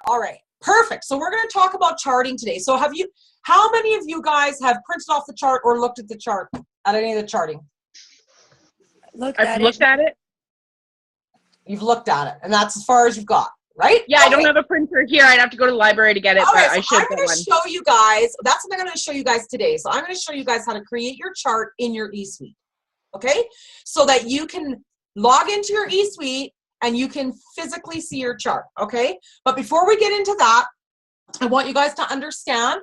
All right, perfect. So we're going to talk about charting today. So how many of you guys have printed off the chart or looked at the chart at any of the charting? I've looked at it. You've looked at it, and that's as far as you've got, right? Yeah, okay. I don't have a printer here. I'd have to go to the library to get it, but I should get one. I'm going to show you guys, that's what I'm going to show you guys today. So I'm going to show you guys how to create your chart in your eSuite, okay? So that you can log into your eSuite and you can physically see your chart, okay? But before we get into that, I want you guys to understand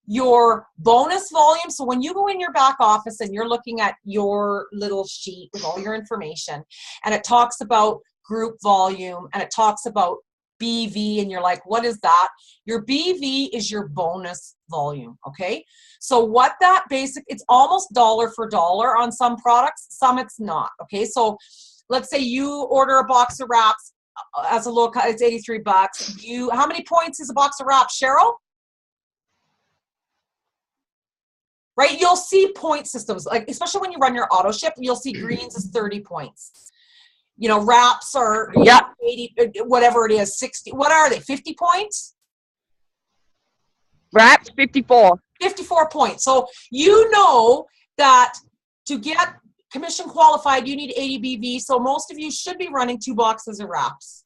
your bonus volume. So when you go in your back office and you're looking at your little sheet with all your information, and it talks about group volume and it talks about BV, and you're like, what is that? Your BV is your bonus volume, okay? So what that it's almost dollar for dollar on some products, some it's not, okay? So let's say you order a box of wraps as a low cut, it's 83 bucks. How many points is a box of wraps, Cheryl? Right, you'll see point systems, like especially when you run your auto ship, you'll see greens is 30 points. You know, wraps are 80, whatever it is, 60. What are they? 50 points? Wraps 54. 54 points. So you know that to get commission qualified, you need 80 BV. So most of you should be running 2 boxes of wraps.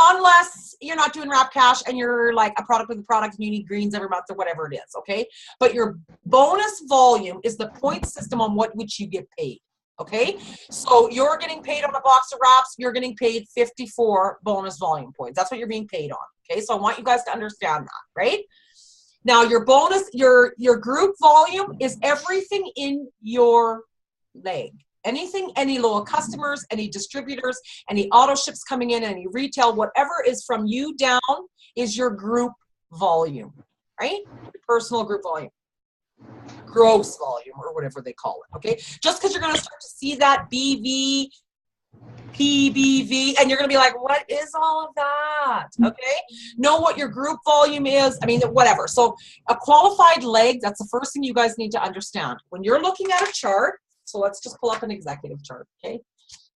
Unless you're not doing wrap cash and you're like a product with a product and you need greens every month or whatever it is, okay? But your bonus volume is the point system on which you get paid, okay? So you're getting paid on a box of wraps, you're getting paid 54 bonus volume points. That's what you're being paid on, okay? So I want you guys to understand that, right? Now your bonus, your group volume is everything in your leg. Anything, any loyal customers, any distributors, any auto ships coming in, any retail, whatever is from you down is your group volume, right? Your personal group volume, gross volume, or whatever they call it, okay? Just because you're going to start to see that BV, PBV, and you're going to be like, what is all of that, okay? Know what your group volume is, I mean, whatever. So a qualified leg, that's the first thing you guys need to understand. When you're looking at a chart, so let's just pull up an executive chart, okay?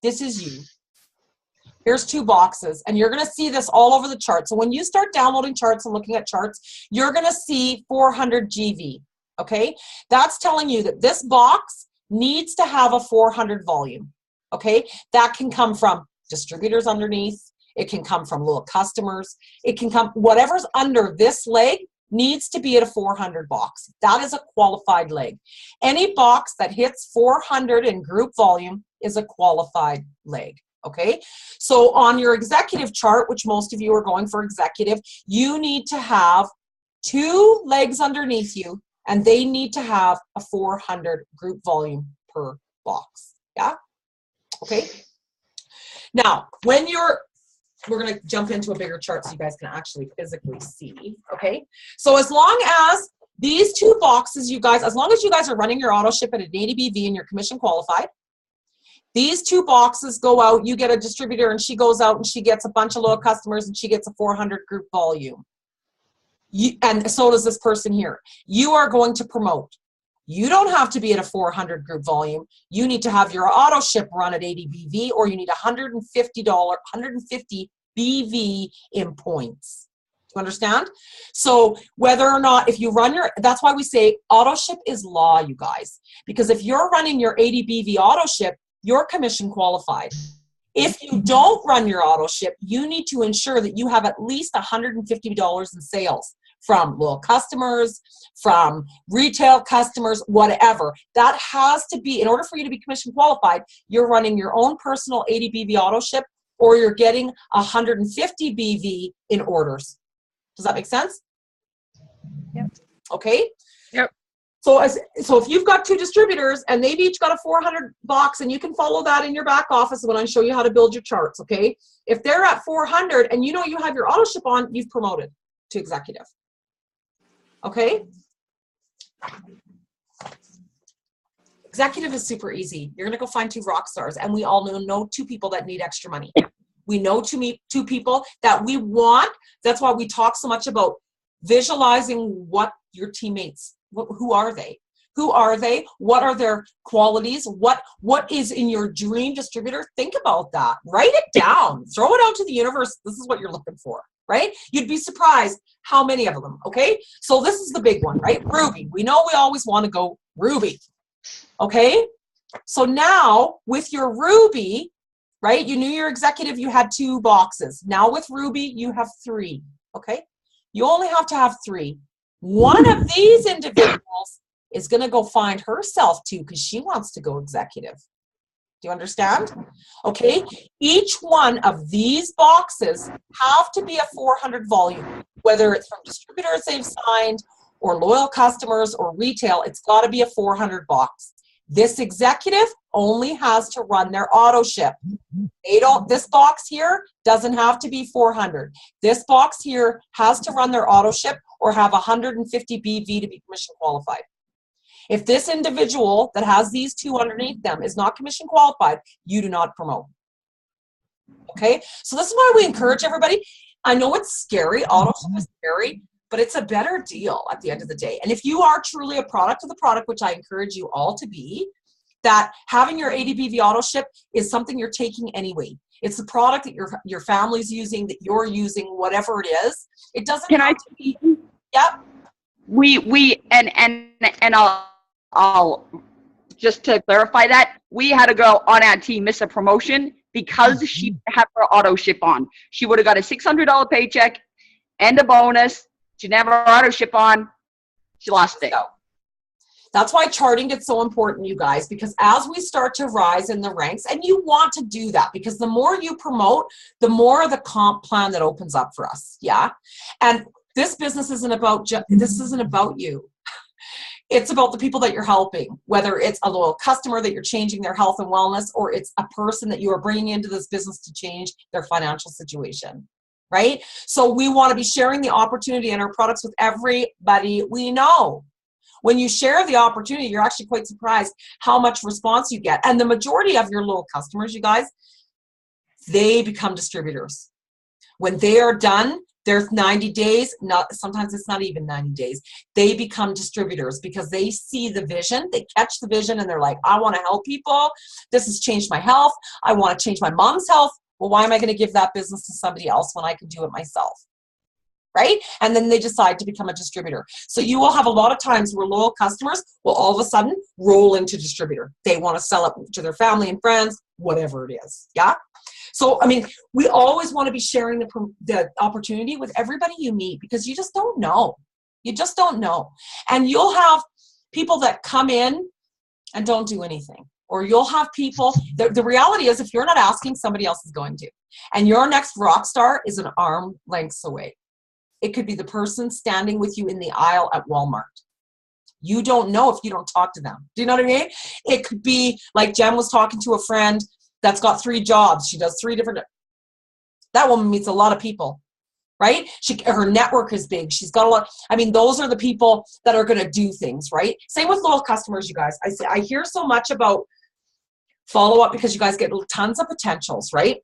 This is you. Here's 2 boxes, and you're going to see this all over the chart. So when you start downloading charts and looking at charts, you're going to see 400 GV, okay? That's telling you that this box needs to have a 400 volume, okay? That can come from distributors underneath. It can come from little customers. It can come, whatever's under this leg needs to be at a 400 box. That is a qualified leg. Any box that hits 400 in group volume is a qualified leg, okay? So on your executive chart, which most of you are going for executive, you need to have 2 legs underneath you, and they need to have a 400 group volume per box, yeah? Okay? Now, we're going to jump into a bigger chart so you guys can actually physically see, okay? So as long as these 2 boxes, you guys, as long as you guys are running your auto ship at an 80 BV and you're commission qualified, these 2 boxes go out, you get a distributor and she goes out and she gets a bunch of loyal customers and she gets a 400 group volume. And so does this person here. You are going to promote. You don't have to be at a 400 group volume. You need to have your auto ship run at 80 BV, or you need $150 BV in points. Do you understand? So whether or not, if you run that's why we say auto ship is law, you guys. Because if you're running your 80 BV auto ship, you're commission qualified. If you don't run your auto ship, you need to ensure that you have at least $150 in sales from loyal customers, from retail customers, whatever. That has to be, in order for you to be commission qualified, you're running your own personal 80 BV auto ship, or you're getting 150 BV in orders. Does that make sense? Yep. Okay? Yep. So if you've got 2 distributors and they've each got a 400 box, and you can follow that in your back office when I show you how to build your charts, okay? If they're at 400 and you know you have your auto ship on, you've promoted to executive. Okay? Executive is super easy. You're going to go find 2 rock stars, and we all know 2 people that need extra money. We know 2 people that we want. That's why we talk so much about visualizing what your teammates, who are they? Who are they? What are their qualities? What is in your dream distributor? Think about that. Write it down. Throw it out to the universe. This is what you're looking for. right? You'd be surprised how many of them, okay? So this is the big one, right? Ruby. We know we always want to go Ruby, okay? So now with your Ruby, right? You knew your executive, you had 2 boxes. Now with Ruby, you have 3, okay? You only have to have 3. One of these individuals is going to go find herself too because she wants to go executive. Do you understand? Okay. Each one of these boxes have to be a 400 volume, whether it's from distributors they've signed or loyal customers or retail, it's got to be a 400 box. This executive only has to run their auto ship. This box here doesn't have to be 400. This box here has to run their auto ship or have 150 BV to be commission qualified. If this individual that has these 2 underneath them is not commission qualified, you do not promote. Okay, so this is why we encourage everybody. I know it's scary, auto ship is scary, but it's a better deal at the end of the day. And if you are truly a product of the product, which I encourage you all to be, that having your 80 BV auto ship is something you're taking anyway. It's the product that your family's using, that you're using, whatever it is. It doesn't have to be. Yep. And I'll just to clarify that, we had a girl on our team miss a promotion because she had her auto ship on. She would have got a $600 paycheck and a bonus. She didn't have her auto ship on. She lost it. So, that's why charting gets so important, you guys, because as we start to rise in the ranks, and you want to do that because the more you promote, the more the comp plan that opens up for us. Yeah. And this business isn't about you. It's about the people that you're helping, whether it's a loyal customer that you're changing their health and wellness, or it's a person that you are bringing into this business to change their financial situation, right? So we want to be sharing the opportunity and our products with everybody we know. When you share the opportunity, you're actually quite surprised how much response you get. And the majority of your loyal customers, you guys, they become distributors. When they are done, there's 90 days, sometimes it's not even 90 days. They become distributors because they see the vision, they catch the vision, and they're like, I want to help people. This has changed my health. I want to change my mom's health. Well, why am I going to give that business to somebody else when I can do it myself? Right? And then they decide to become a distributor. So you will have a lot of times where loyal customers will all of a sudden roll into distributor. They want to sell it to their family and friends, whatever it is. Yeah? So, I mean, we always want to be sharing the opportunity with everybody you meet because you just don't know. You just don't know. And you'll have people that come in and don't do anything. Or you'll have people, the reality is if you're not asking, somebody else is going to. And your next rock star is an arm length away. It could be the person standing with you in the aisle at Walmart. You don't know if you don't talk to them. Do you know what I mean? It could be like Jen was talking to a friend that's got 3 jobs. She does 3 different. That woman meets a lot of people, right? Her network is big. She's got a lot. I mean, those are the people that are going to do things, right? Same with loyal customers, you guys. I hear so much about follow up because you guys get tons of potentials, right?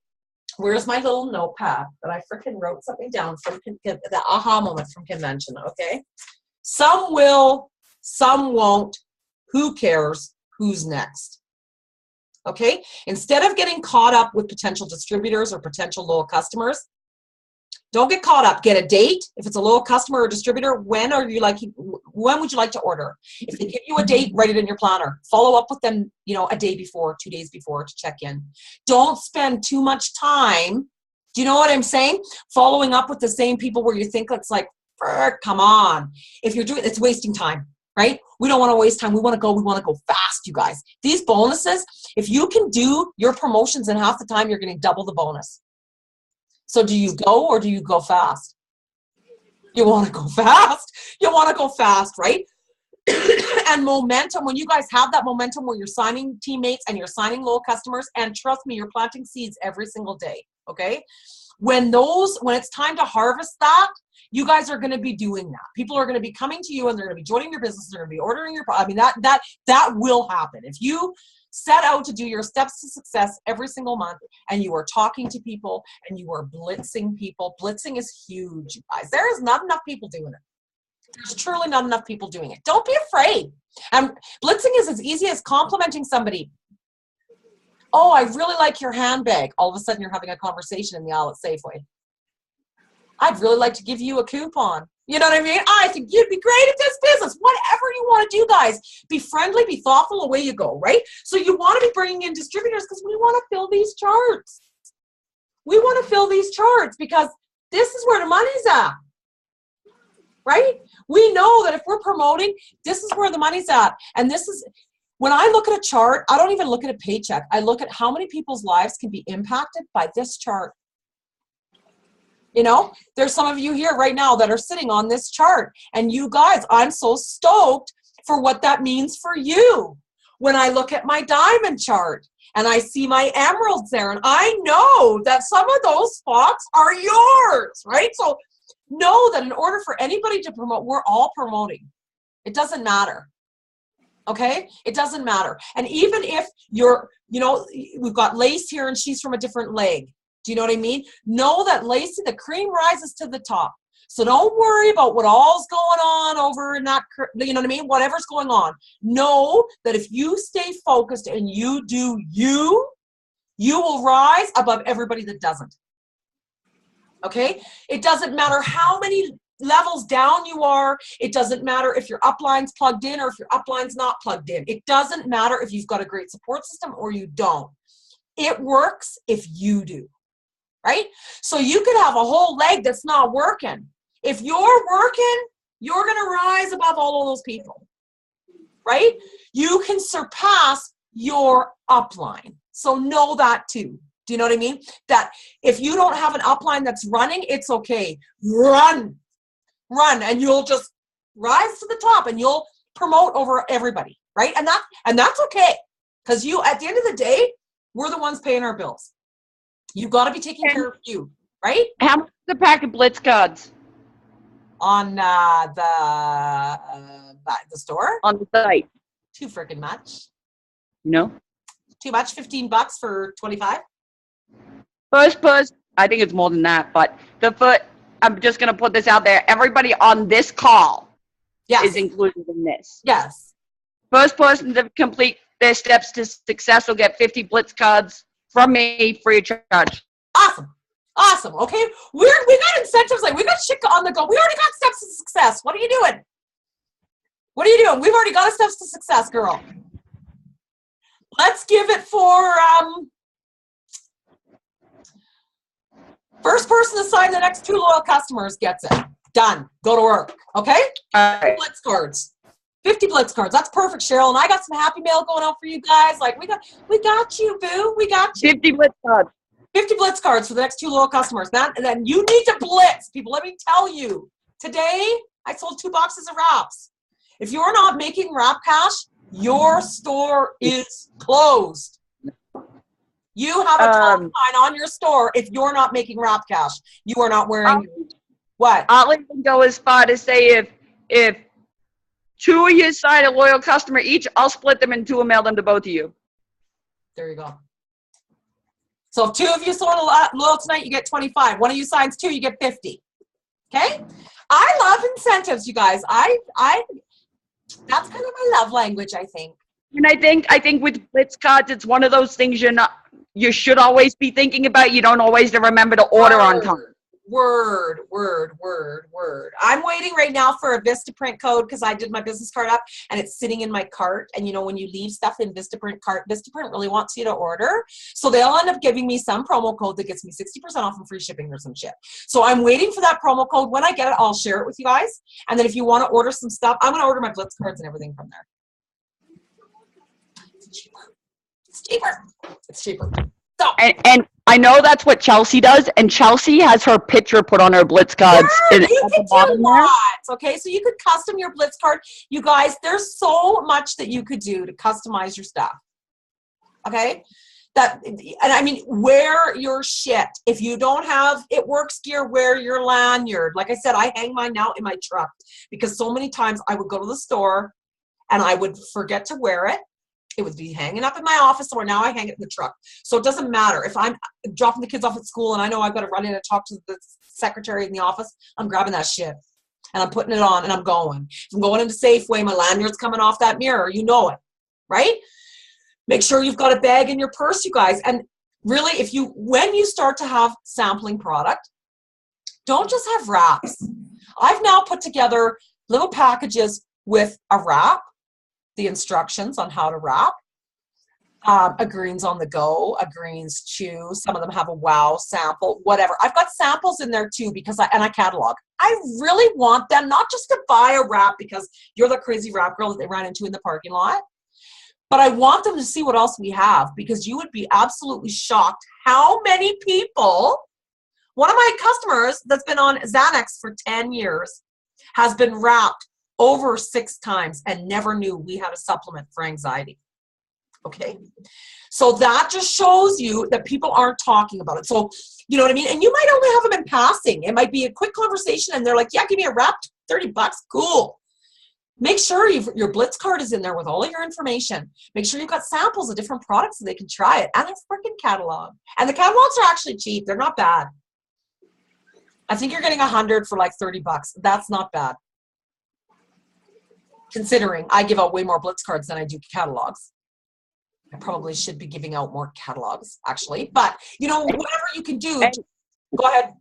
Where's my little notepad that I freaking wrote something down from the aha moment from convention, okay? Some will, some won't. Who cares? Who's next? Okay? Instead of getting caught up with potential distributors or potential loyal customers, don't get caught up. Get a date. If it's a loyal customer or distributor, when would you like to order? If they give you a date, write it in your planner. Follow up with them, a day before, 2 days before to check in. Don't spend too much time. Do you know what I'm saying? Following up with the same people where you think it's like, come on. If you're doing it's wasting time, right? We don't want to waste time. We want to go fast, you guys. These bonuses, if you can do your promotions in half the time, you're getting double the bonus. So do you go or do you go fast? You want to go fast. You want to go fast, right? And momentum, when you guys have that momentum where you're signing teammates and you're signing loyal customers, and trust me, you're planting seeds every single day, okay? When it's time to harvest that, you guys are going to be doing that. People are going to be coming to you and they're going to be joining your business. They're going to be ordering your product. I mean, that will happen. If you set out to do your steps to success every single month and you are talking to people and you are blitzing people, blitzing is huge, you guys. There is not enough people doing it. There's truly not enough people doing it. Don't be afraid. And blitzing is as easy as complimenting somebody. Oh, I really like your handbag. All of a sudden you're having a conversation in the aisle at Safeway. I'd really like to give you a coupon. You know what I mean? I think you'd be great at this business. Whatever you want to do, guys. Be friendly, be thoughtful, away you go, right? So you want to be bringing in distributors because we want to fill these charts. We want to fill these charts because this is where the money's at, right? We know that if we're promoting, this is where the money's at. And this is, when I look at a chart, I don't even look at a paycheck. I look at how many people's lives can be impacted by this chart. You know, there's some of you here right now that are sitting on this chart. And you guys, I'm so stoked for what that means for you. When I look at my diamond chart and I see my emeralds there, and I know that some of those spots are yours, right? So know that in order for anybody to promote, we're all promoting. It doesn't matter. Okay? It doesn't matter. And even if you're, you know, we've got Lace here and she's from a different leg. Do you know what I mean? Know that, Lacey, the cream rises to the top. So don't worry about what all's going on over in that, you know what I mean? Whatever's going on. Know that if you stay focused and you do you will rise above everybody that doesn't. Okay? It doesn't matter how many levels down you are. It doesn't matter if your upline's plugged in or if your upline's not plugged in. It doesn't matter if you've got a great support system or you don't. It works if you do. Right? So you could have a whole leg that's not working. If you're working, you're going to rise above all of those people. Right? You can surpass your upline. So know that too. Do you know what I mean? That if you don't have an upline that's running, it's okay. Run, and you'll just rise to the top and you'll promote over everybody. Right? And that's okay. Because you, at the end of the day, we're the ones paying our bills. You've got to be taking care of you, right? How much is the pack of Blitz cards? On the store? On the site. Too freaking much. No? Too much? $15 for 25? First person, I think it's more than that, but I'm just going to put this out there. Everybody on this call is included in this. Yes. First person to complete their steps to success will get 50 Blitz cards from me, free of charge. Awesome. Okay. We got incentives. Like, we got shit on the go. We already got steps to success. What are you doing? We've already got steps to success, girl. Let's give it for first person to sign the next 2 loyal customers gets it. Done. Go to work. Okay? All right. Blitz cards. 50 Blitz cards. That's perfect, Cheryl. And I got some happy mail going out for you guys. Like, we got you, boo. We got you. 50 Blitz cards. 50 Blitz cards for the next 2 loyal customers. And then you need to blitz. People, let me tell you. Today, I sold 2 boxes of wraps. If you're not making wrap cash, your store is closed. You have a top sign on your store if you're not making wrap cash. You are not wearing what? I'll even go as far to say if 2 of you sign a loyal customer each, I'll split them in 2 and mail them to both of you. There you go. So if 2 of you sold loyal tonight, you get 25. 1 of you signs 2, you get 50. Okay? I love incentives, you guys. That's kind of my love language, I think. And I think with Blitz cards, it's one of those things you should always be thinking about. You don't always remember to order on time. Word. I'm waiting right now for a Vistaprint code because I did my business card up and it's sitting in my cart. And you know, when you leave stuff in Vistaprint cart, Vistaprint really wants you to order. So they'll end up giving me some promo code that gets me 60% off and free shipping or some shit. So I'm waiting for that promo code. When I get it, I'll share it with you guys. And then if you want to order some stuff, I'm going to order my Blitz cards and everything from there. It's cheaper. So, and I know that's what Chelsea does, and Chelsea has her picture put on her Blitz cards. You can do lots, okay? So you could custom your Blitz card. You guys, there's so much that you could do to customize your stuff, okay? And I mean, wear your shit. If you don't have It Works gear, wear your lanyard. Like I said, I hang mine now in my truck because so many times I would go to the store and I would forget to wear it. It would be hanging up in my office, or now I hang it in the truck. So it doesn't matter. If I'm dropping the kids off at school and I know I've got to run in and talk to the secretary in the office, I'm grabbing that shit and I'm putting it on and I'm going. If I'm going into Safeway, my lanyard's coming off that mirror. You know it, right? Make sure you've got a bag in your purse, you guys. And really, when you start to have sampling product, Don't just have wraps. I've now put together little packages with a wrap, the instructions on how to wrap, a greens on the go, a greens chew. Some of them have a wow sample, whatever. I've got samples in there too because and I catalog. I really want them not just to buy a wrap because you're the crazy wrap girl that they ran into in the parking lot, but I want them to see what else we have, because you would be absolutely shocked how many people, one of my customers that's been on Xanax for 10 years has been wrapped over 6 times and never knew we had a supplement for anxiety. Okay, so that just shows you that people aren't talking about it. So, you know what I mean? And you might only have them in passing. It might be a quick conversation and they're like, yeah, give me a wrap, 30 bucks, cool. Make sure your Blitz card is in there with all of your information. Make sure you've got samples of different products so they can try it, and a freaking catalog. And the catalogs are actually cheap. They're not bad. I think you're getting 100 for like 30 bucks. That's not bad. Considering I give out way more Blitz cards than I do catalogs. I probably should be giving out more catalogs, actually. But, you know, whatever you can do. Go ahead.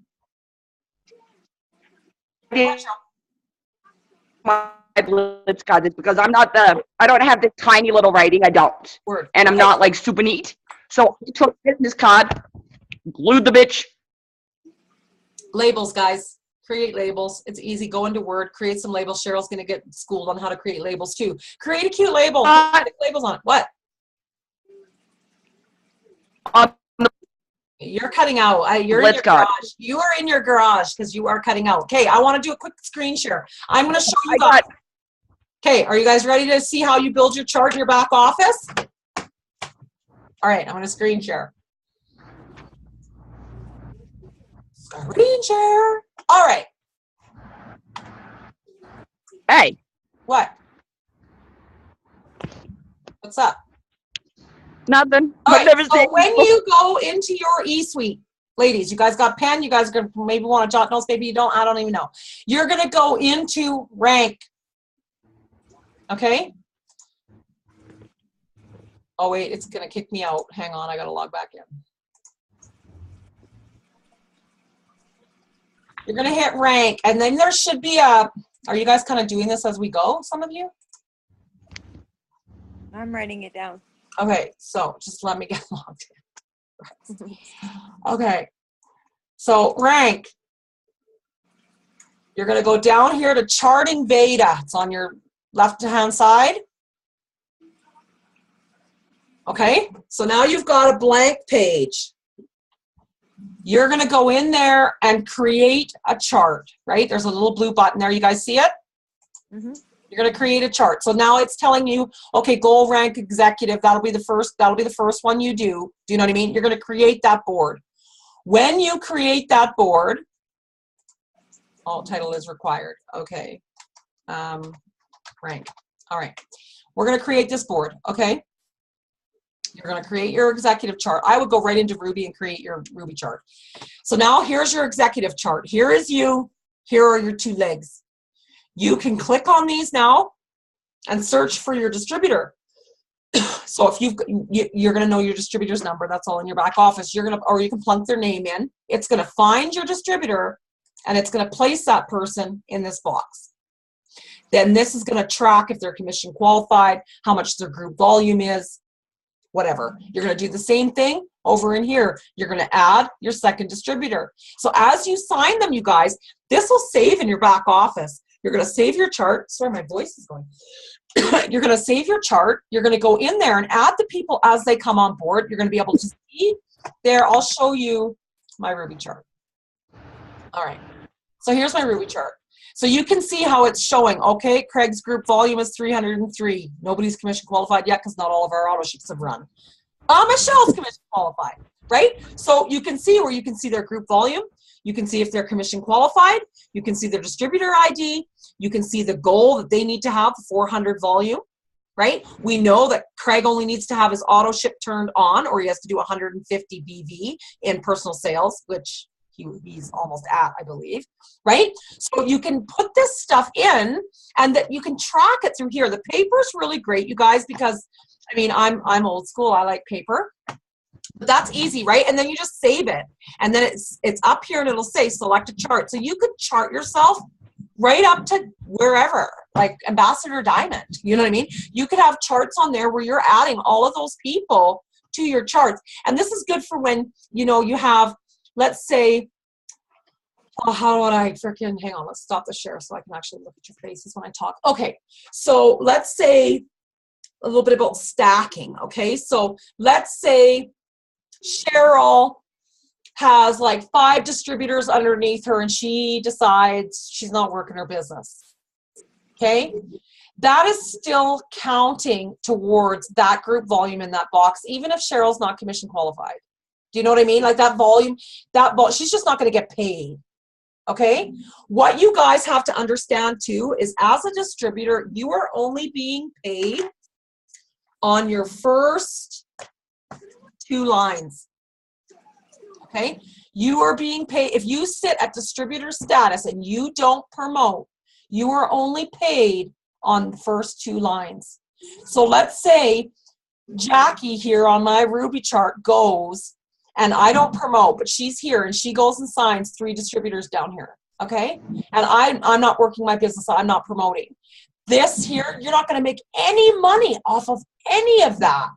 My Blitz card is because I don't have this tiny little writing. I don't. Word. And I'm not like super neat. So I took this card, glued the bitch. Labels, guys. Create labels. It's easy. Go into Word, create some labels. Cheryl's going to get schooled on how to create labels too. Create a cute label. Put labels on it. What? You're cutting out. You're in your garage. You are in your garage because you are cutting out. Okay, I want to do a quick screen share. I'm going to show you guys. Okay, are you guys ready to see how you build your chart in your back office? All right, I'm going to screen share. Screen share. All right. Hey. What? What's up? Nothing. All right, so when you go into your e-suite, ladies, you guys got pen, you guys are going to maybe want to jot notes, maybe you don't, I don't even know. You're going to go into rank. Okay? Oh, wait, it's going to kick me out. Hang on, I got to log back in. You're going to hit rank, and then there should be a, are you guys kind of doing this as we go, some of you? I'm writing it down. Okay, so just let me get logged in. Okay, so rank. You're going to go down here to charting beta. It's on your left-hand side. Okay, so now you've got a blank page. You're going to go in there and create a chart, right? There's a little blue button there. You guys see it? Mm-hmm. You're going to create a chart. So now it's telling you, okay, goal rank executive, that'll be the first one you do. Do you know what I mean? You're going to create that board. When you create that board, title is required. Okay. Rank. All right. We're going to create this board. Okay. You're going to create your executive chart. I would go right into Ruby and create your Ruby chart. So now here's your executive chart. Here is you. Here are your 2 legs. You can click on these now and search for your distributor. So if you're going to know your distributor's number, that's all in your back office. Or you can plunk their name in. It's going to find your distributor and it's going to place that person in this box. Then this is going to track if they're commission qualified, how much their group volume is, whatever. You're going to do the same thing over in here. You're going to add your second distributor. So as you sign them, you guys, this will save in your back office. You're going to save your chart. Sorry, my voice is going. You're going to save your chart. You're going to go in there and add the people as they come on board. You're going to be able to see there. I'll show you my Ruby chart. All right. So here's my Ruby chart. So you can see how it's showing. Okay, Craig's group volume is 303. Nobody's commission qualified yet because not all of our auto ships have run. Michelle's commission qualified, right? So you can see where you can see their group volume. You can see if they're commission qualified. You can see their distributor ID. You can see the goal that they need to have, 400 volume, right? We know that Craig only needs to have his auto ship turned on, or he has to do 150 BV in personal sales, which he's almost at, I believe, right? So you can put this stuff in and that you can track it through here. The paper's really great, you guys, because I mean, I'm old school. I like paper. But that's easy, right? And then you just save it. And then it's up here and it'll say select a chart. So you could chart yourself right up to wherever, like Ambassador Diamond. You know what I mean? You could have charts on there where you're adding all of those people to your charts. And this is good for when, you know, you have, let's say, oh, how would I freaking, hang on, let's stop the share so I can actually look at your faces when I talk. Okay, so let's say a little bit about stacking, okay? So let's say Cheryl has like 5 distributors underneath her and she decides she's not working her business, okay? That is still counting towards that group volume in that box, even if Cheryl's not commission qualified. Do you know what I mean? Like that volume, she's just not going to get paid. Okay? What you guys have to understand too is as a distributor, you are only being paid on your first 2 lines. Okay? You are being paid, if you sit at distributor status and you don't promote, you are only paid on the first 2 lines. So let's say Jackie here on my Ruby chart goes, and I don't promote, but she's here and she goes and signs 3 distributors down here, okay? And I'm not working my business, I'm not promoting. This here, you're not gonna make any money off of any of that,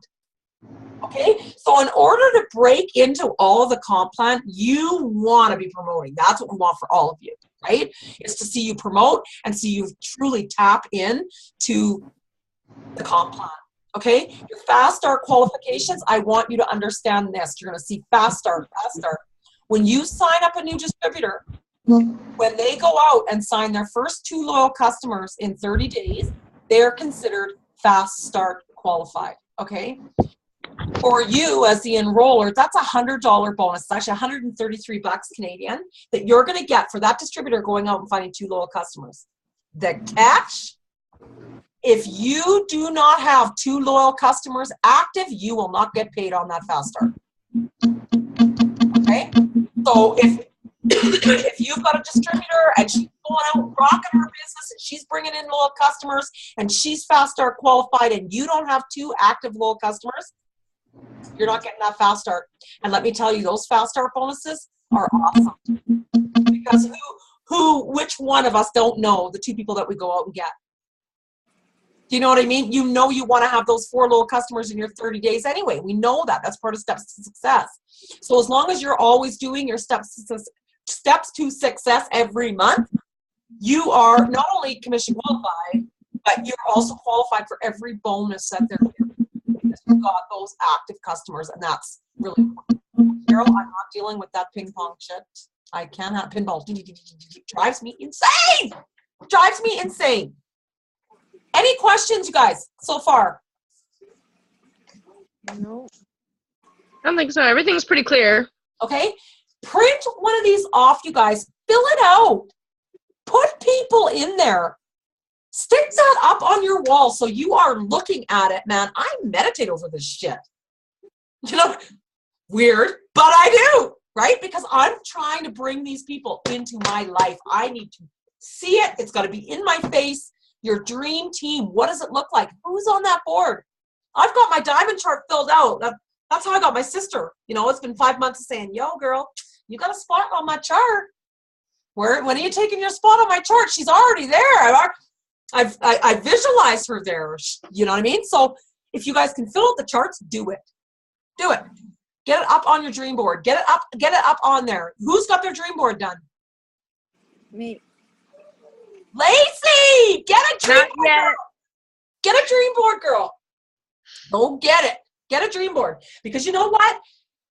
okay? So in order to break into all of the comp plan, you wanna be promoting. That's what we want for all of you, right? Is to see you promote and see you truly tap in to the comp plan. Okay, your fast start qualifications, I want you to understand this. You're going to see fast start. When you sign up a new distributor, when they go out and sign their first 2 loyal customers in 30 days, they're considered fast start qualified. Okay, for you as the enroller, that's $100 bonus. It's actually 133 bucks Canadian that you're going to get for that distributor going out and finding 2 loyal customers. The catch, if you do not have 2 loyal customers active, you will not get paid on that fast start. Okay? So if you've got a distributor and she's going out rocking her business and she's bringing in loyal customers and she's fast start qualified and you don't have 2 active loyal customers, you're not getting that fast start. And let me tell you, those fast start bonuses are awesome. Because which one of us don't know the 2 people that we go out and get? Do you know what I mean? You know you want to have those 4 loyal customers in your 30 days anyway. We know that. That's part of steps to success. So as long as you're always doing your steps to success every month, you are not only commission qualified, but you're also qualified for every bonus that they're giving because you've got those active customers, and that's really important. Carol, I'm not dealing with that ping pong shit. I can't have pinball. Drives me insane. Drives me insane. Any questions, you guys, so far? No. I don't think so. Everything's pretty clear. Okay. Print one of these off, you guys. Fill it out. Put people in there. Stick that up on your wall so you are looking at it, man. I meditate over this shit. You know, weird, but I do, right? Because I'm trying to bring these people into my life. I need to see it. It's got to be in my face. Your dream team, what does it look like? Who's on that board? I've got my diamond chart filled out. That's how I got my sister. You know, it's been 5 months of saying, yo, girl, you got a spot on my chart. When are you taking your spot on my chart? She's already there. I visualized her there. You know what I mean? So if you guys can fill out the charts, do it. Do it. Get it up on your dream board. Get it up on there. Who's got their dream board done? Me. Lacey, get a dream board, yet. girl. Get a dream board, girl. Go get it. Get a dream board. Because you know what?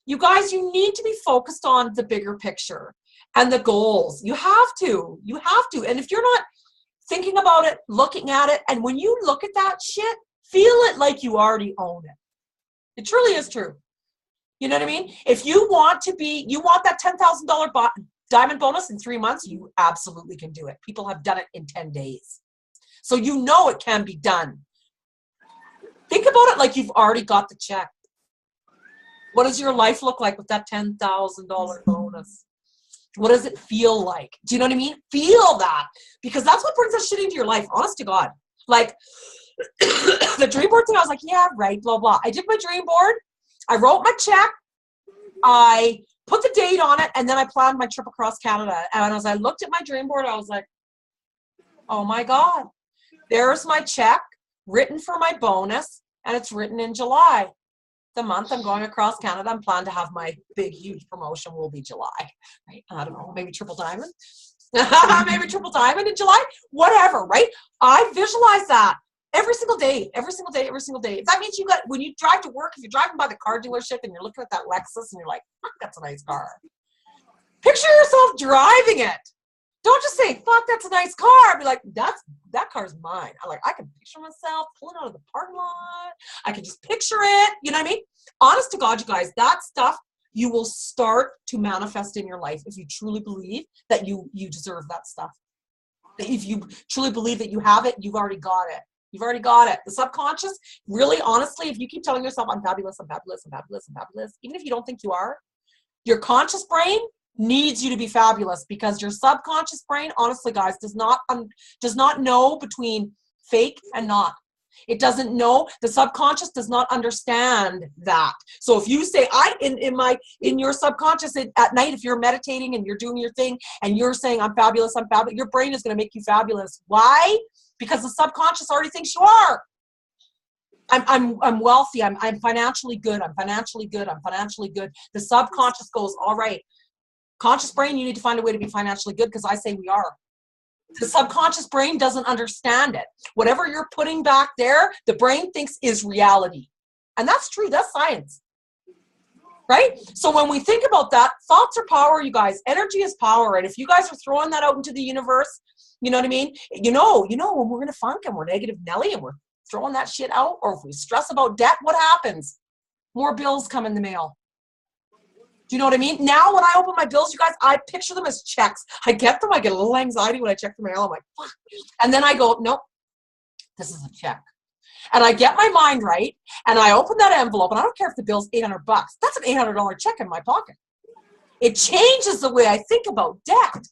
You guys, you need to be focused on the bigger picture and the goals. You have to. You have to. And if you're not thinking about it, looking at it, and when you look at that shit, feel it like you already own it. It truly is true. You know what I mean? If you want that $10,000 diamond bonus in 3 months, you absolutely can do it. People have done it in 10 days. So you know it can be done. Think about it like you've already got the check. What does your life look like with that $10,000 bonus? What does it feel like? Do you know what I mean? Feel that. Because that's what brings that shit into your life, honest to God. Like, the dream board thing, I was like, yeah, right, blah, blah. I did my dream board. I wrote my check. I put the date on it, and then I planned my trip across Canada. And as I looked at my dream board, I was like, oh my God, there's my check written for my bonus, and it's written in July. The month I'm going across Canada, I'm planning to have my big, huge promotion will be July. Right? I don't know, maybe triple diamond. Maybe triple diamond in July, whatever, right? I visualize that every single day, every single day, every single day. If that means when you drive to work, if you're driving by the car dealership and you're looking at that Lexus and you're like, fuck, that's a nice car. Picture yourself driving it. Don't just say, fuck, that's a nice car. Be like, that car's mine. I can picture myself pulling out of the parking lot. I can just picture it. You know what I mean? Honest to God, you guys, that stuff you will start to manifest in your life if you truly believe that you deserve that stuff. If you truly believe that you have it, you've already got it. You've already got it. The subconscious, really, honestly, if you keep telling yourself, I'm fabulous, I'm fabulous, I'm fabulous, I'm fabulous, even if you don't think you are, your conscious brain needs you to be fabulous, because your subconscious brain, honestly, guys, does not know between fake and not. It doesn't know. The subconscious does not understand that. So if you say, in your subconscious at night, if you're meditating and you're doing your thing and you're saying, I'm fabulous, your brain is going to make you fabulous. Why? Because the subconscious already thinks you are. I'm wealthy. I'm financially good. I'm financially good. I'm financially good. The subconscious goes, all right, conscious brain, you need to find a way to be financially good, because I say we are. The subconscious brain doesn't understand it. Whatever you're putting back there, the brain thinks is reality. And that's true. That's science. Right? So when we think about that, thoughts are power, you guys. Energy is power. And if you guys are throwing that out into the universe, you know what I mean? You know, when we're in a funk and we're negative Nelly and we're throwing that shit out, or if we stress about debt, what happens? More bills come in the mail. Do you know what I mean? Now when I open my bills, you guys, I picture them as checks. I get them. I get a little anxiety when I check the mail. I'm like, fuck. And then I go, nope, this is a check. And I get my mind right, and I open that envelope, and I don't care if the bill's $800. That's an $800 check in my pocket. It changes the way I think about debt.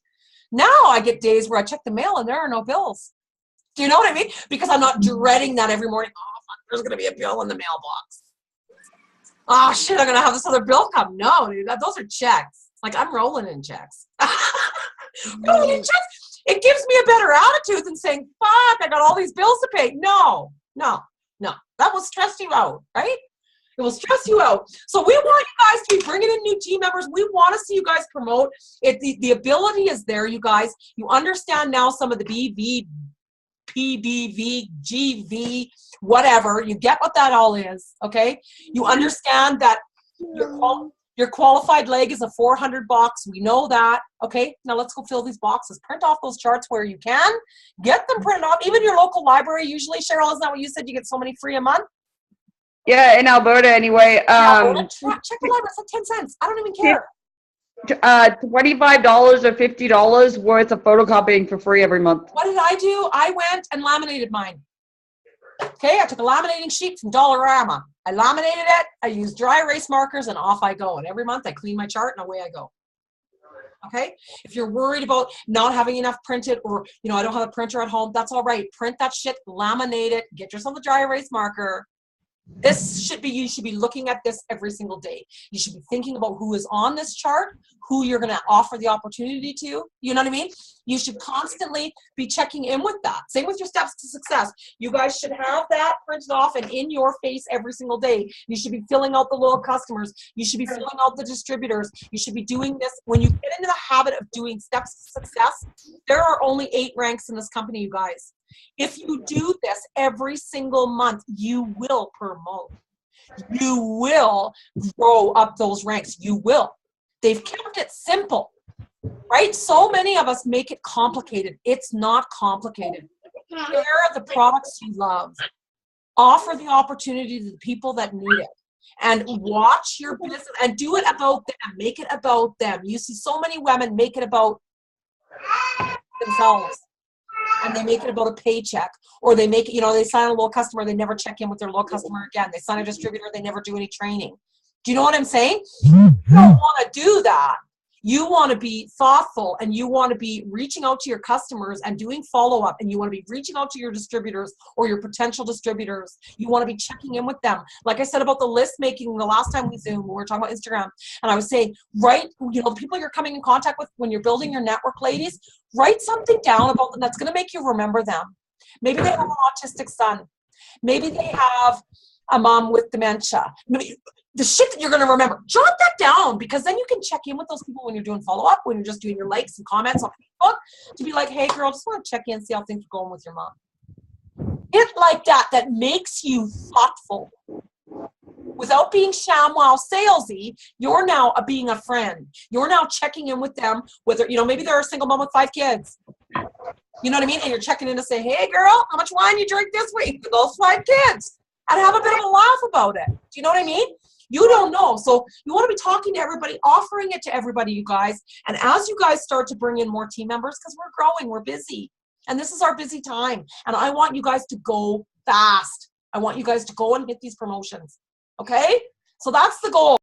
Now I get days where I check the mail and there are no bills. Do you know what I mean? Because I'm not dreading that every morning. Oh, fuck, there's going to be a bill in the mailbox. Oh shit, I'm gonna have this other bill come. No, dude, those are checks. Like, I'm rolling in checks. Rolling in checks. It gives me a better attitude than saying, fuck, I got all these bills to pay. No. That will stress you out, right? It will stress you out. So we want you guys to be bringing in new team members. We want to see you guys promote. The ability is there, you guys. You understand now some of the BV, PBV, GV, whatever. You get what that all is, okay? You understand that your qualified leg is a 400 box. We know that, okay? Now let's go fill these boxes. Print off those charts where you can. Get them printed off. Even your local library, usually. Cheryl, isn't that what you said? You get so many free a month? Yeah, in Alberta anyway. Check the library. It's like 10 cents. I don't even care. $25 or $50 worth of photocopying for free every month. What did I do? I went and laminated mine. Okay, I took a laminating sheet from Dollarama. I laminated it. I used dry erase markers, and off I go. And every month I clean my chart and away I go. Okay, if you're worried about not having enough printed, or I don't have a printer at home, that's all right. Print that shit, laminate it, get yourself a dry erase marker. You should be looking at this every single day. You should be thinking about who is on this chart, who you're going to offer the opportunity to. You know what I mean? You should constantly be checking in with that. Same with your steps to success. You guys should have that printed off and in your face every single day. You should be filling out the loyal customers. You should be filling out the distributors. You should be doing this. When you get into the habit of doing steps to success, there are only 8 ranks in this company, you guys. If you do this every single month, you will promote. You will grow up those ranks. You will. They've kept it simple, right? So many of us make it complicated. It's not complicated. Share the products you love. Offer the opportunity to the people that need it. And watch your business and do it about them. Make it about them. You see so many women make it about themselves. And they make it about a paycheck, or they make it, they sign a loyal customer, they never check in with their loyal customer again. They sign a distributor, they never do any training. Do you know what I'm saying? You don't want to do that. You want to be thoughtful, and you want to be reaching out to your customers and doing follow-up, and you want to be reaching out to your distributors or your potential distributors. You want to be checking in with them. Like I said about the list making the last time we Zoomed, we were talking about Instagram, and I was saying, write, you know, the people you're coming in contact with when you're building your network, ladies, write something down about them that's going to make you remember them. Maybe they have an autistic son. Maybe they have a mom with dementia. Maybe the shit that you're going to remember, jot that down, because then you can check in with those people when you're doing follow-up, when you're just doing your likes and comments on Facebook, to be like, hey girl, just want to check in, see how things are going with your mom. It like that makes you thoughtful. Without being ShamWow salesy, you're now being a friend. You're now checking in with them, whether, you know, maybe they're a single mom with 5 kids. You know what I mean? And you're checking in to say, hey girl, how much wine you drink this week for those 5 kids? And have a bit of a laugh about it. Do you know what I mean? You don't know. So you want to be talking to everybody, offering it to everybody, you guys. And as you guys start to bring in more team members, because we're growing, we're busy. And this is our busy time. And I want you guys to go fast. I want you guys to go and hit these promotions. Okay? So that's the goal.